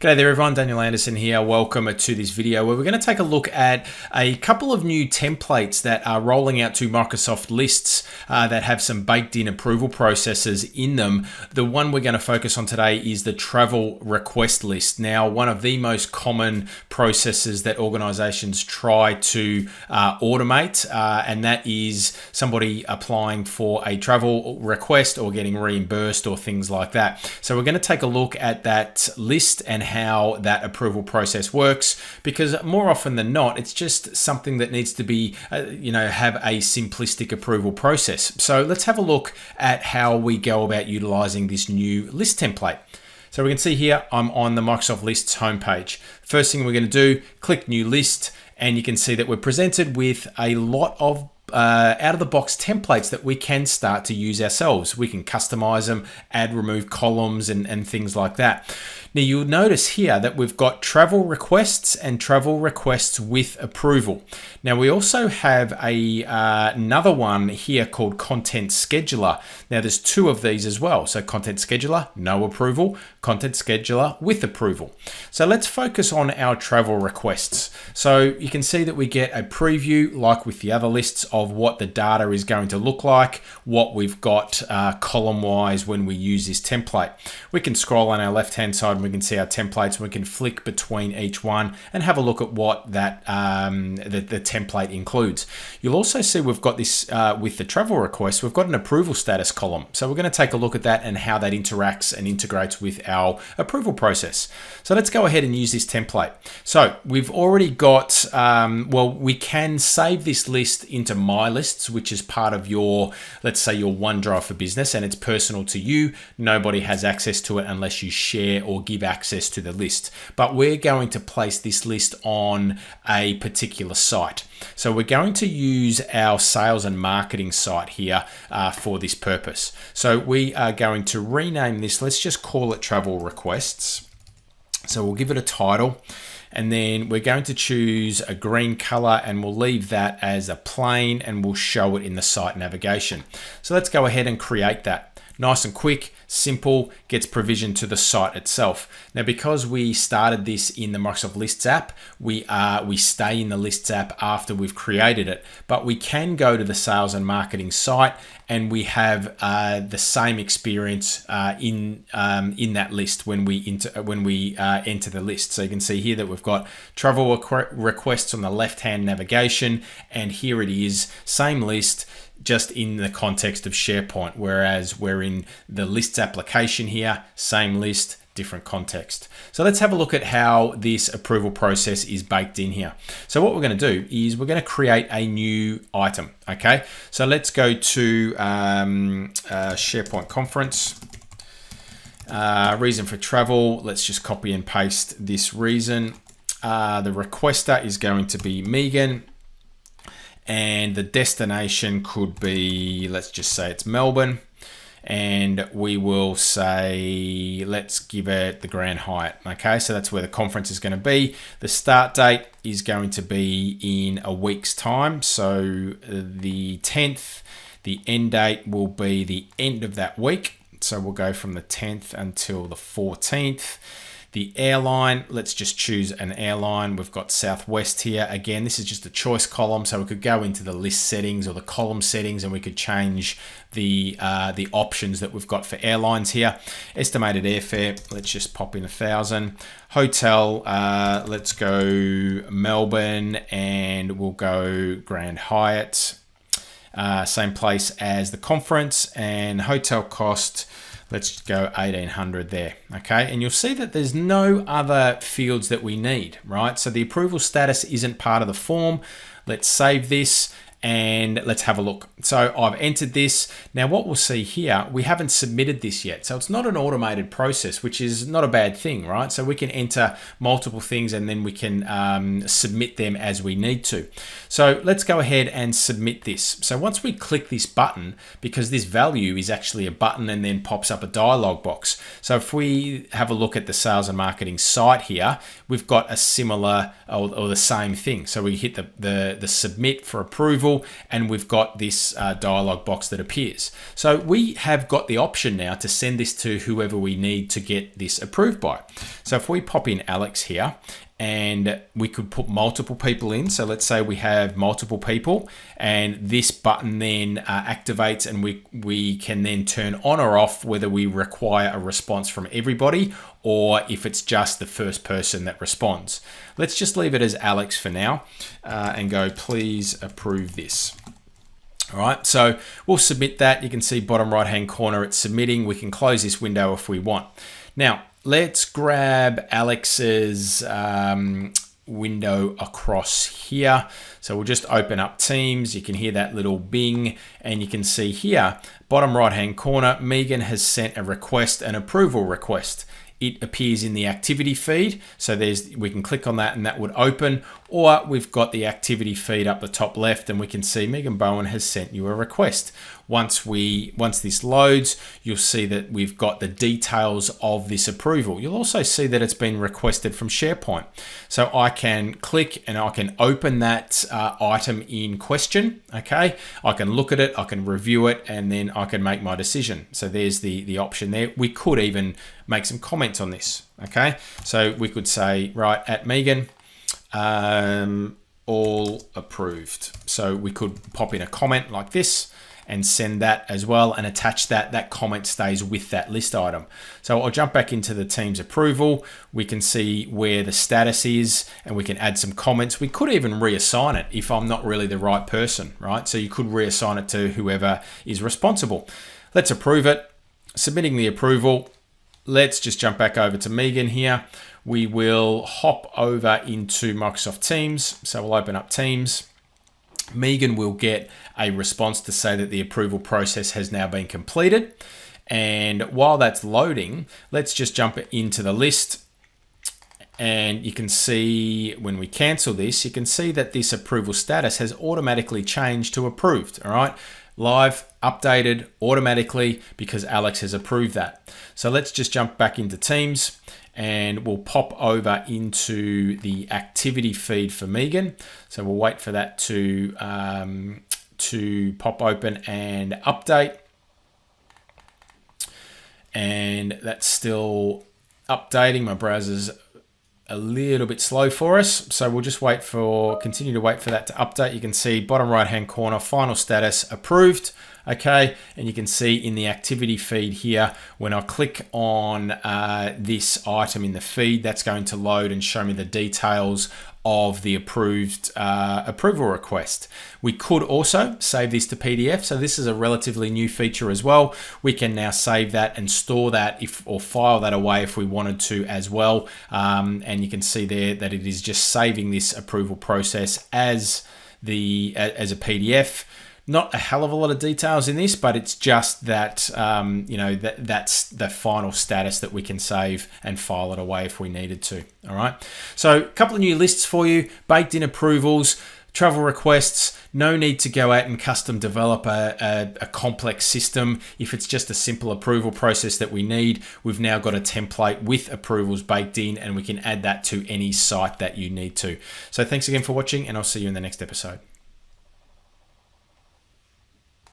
G'day there everyone, Daniel Anderson here. Welcome to this video where we're going to take a look at a couple of new templates that are rolling out to Microsoft lists that have some baked in approval processes in them. The one we're going to focus on today is the travel request list. Now, one of the most common processes that organizations try to automate, and that is somebody applying for a travel request or getting reimbursed or things like that. So we're going to take a look at that list and how that approval process works, because more often than not, it's just something that needs to be, have a simplistic approval process. So let's have a look at how we go about utilizing this new list template. So we can see here, I'm on the Microsoft Lists homepage. First thing we're going to do, click New List, and you can see that we're presented with a lot of out-of-the-box templates that we can start to use ourselves. We can customize them, add, remove columns and things like that. Now you'll notice here that we've got travel requests and travel requests with approval. Now we also have another one here called Content Scheduler. Now there's two of these as well. So Content Scheduler, no approval, Content Scheduler with approval. So let's focus on our travel requests. So you can see that we get a preview, like with the other lists, of what the data is going to look like, what we've got column-wise when we use this template. We can scroll on our left-hand side and we can see our templates. We can flick between each one and have a look at what that the template includes. You'll also see we've got this with the travel request, we've got an approval status column. So we're going to take a look at that and how that interacts and integrates with our approval process. So let's go ahead and use this template. So we've already got, we can save this list into My Lists, which is part of your, let's say, your OneDrive for Business, and it's personal to you. Nobody has access to it unless you share or give access to the list. But we're going to place this list on a particular site. So we're going to use our sales and marketing site here for this purpose. So we are going to rename this. Let's just call it Travel Requests. So we'll give it a title. And then we're going to choose a green color and we'll leave that as a plain and we'll show it in the site navigation. So let's go ahead and create that. Nice and quick, simple, gets provisioned to the site itself. Now, because we started this in the Microsoft Lists app, we stay in the Lists app after we've created it, but we can go to the sales and marketing site and we have the same experience in that list when we enter the list. So you can see here that we've got travel requests on the left-hand navigation, and here it is, same list, just in the context of SharePoint, whereas we're in the lists application here, same list, different context. So let's have a look at how this approval process is baked in here. So what we're going to do is we're going to create a new item. Okay, so let's go to SharePoint conference. Reason for travel. Let's just copy and paste this reason. The requester is going to be Megan. And the destination could be, let's just say it's Melbourne. And we will say, let's give it the Grand Hyatt. Okay, so that's where the conference is going to be. The start date is going to be in a week's time. So the 10th, the end date will be the end of that week. So we'll go from the 10th until the 14th. The airline, let's just choose an airline. We've got Southwest here. Again, this is just a choice column, so we could go into the list settings or the column settings and we could change the options that we've got for airlines here. Estimated airfare, let's just pop in 1,000. Hotel, let's go Melbourne and we'll go Grand Hyatt. Same place as the conference, and hotel cost, let's go 1,800 there. Okay, and you'll see that there's no other fields that we need, right? So the approval status isn't part of the form. Let's save this and let's have a look. So I've entered this. Now what we'll see here, we haven't submitted this yet. So it's not an automated process, which is not a bad thing, right? So we can enter multiple things and then we can submit them as we need to. So let's go ahead and submit this. So once we click this button, because this value is actually a button and then pops up a dialog box. So if we have a look at the sales and marketing site here, we've got a similar or the same thing. So we hit the submit for approval. approval, and we've got this dialog box that appears. So we have got the option now to send this to whoever we need to get this approved by. So if we pop in Alex here, and we could put multiple people in. So let's say we have multiple people, and this button then activates, and we can then turn on or off whether we require a response from everybody or if it's just the first person that responds. Let's just leave it as Alex for now and go, please approve this. All right, so we'll submit that. You can see bottom right hand corner, it's submitting. We can close this window if we want. Now, let's grab Alex's window across here. So we'll just open up Teams. You can hear that little bing, and you can see here, bottom right hand corner, Megan has sent a request, an approval request. It appears in the activity feed. So we can click on that and that would open, or we've got the activity feed up the top left and we can see Megan Bowen has sent you a request. Once this loads, you'll see that we've got the details of this approval. You'll also see that it's been requested from SharePoint. So I can click and I can open that item in question. Okay, I can look at it, I can review it, and then I can make my decision. So there's the option there. We could even make some comments on this. Okay, so we could say, right, at Megan, all approved. So we could pop in a comment like this and send that as well and attach that. That comment stays with that list item. So I'll jump back into the Teams approval. We can see where the status is and we can add some comments. We could even reassign it if I'm not really the right person, right? So you could reassign it to whoever is responsible. Let's approve it. Submitting the approval. Let's just jump back over to Megan here. We will hop over into Microsoft Teams. So we'll open up Teams. Megan will get a response to say that the approval process has now been completed. And while that's loading, let's just jump into the list. And you can see when we cancel this, you can see that this approval status has automatically changed to approved. All right, live, updated automatically because Alex has approved that. So let's just jump back into Teams. And we'll pop over into the activity feed for Megan. So we'll wait for that to pop open and update. And that's still updating. My browser's a little bit slow for us. So we'll just continue to wait for that to update. You can see bottom right hand corner, final status approved. Okay, and you can see in the activity feed here, when I click on this item in the feed, that's going to load and show me the details of the approved approval request. We could also save this to PDF. So this is a relatively new feature as well. We can now save that and store that or file that away if we wanted to as well. And you can see there that it is just saving this approval process as a PDF. Not a hell of a lot of details in this, but it's just that, that's the final status that we can save and file it away if we needed to. All right. So a couple of new lists for you, baked in approvals, travel requests. No need to go out and custom develop a complex system. If it's just a simple approval process that we need, we've now got a template with approvals baked in, and we can add that to any site that you need to. So thanks again for watching, and I'll see you in the next episode.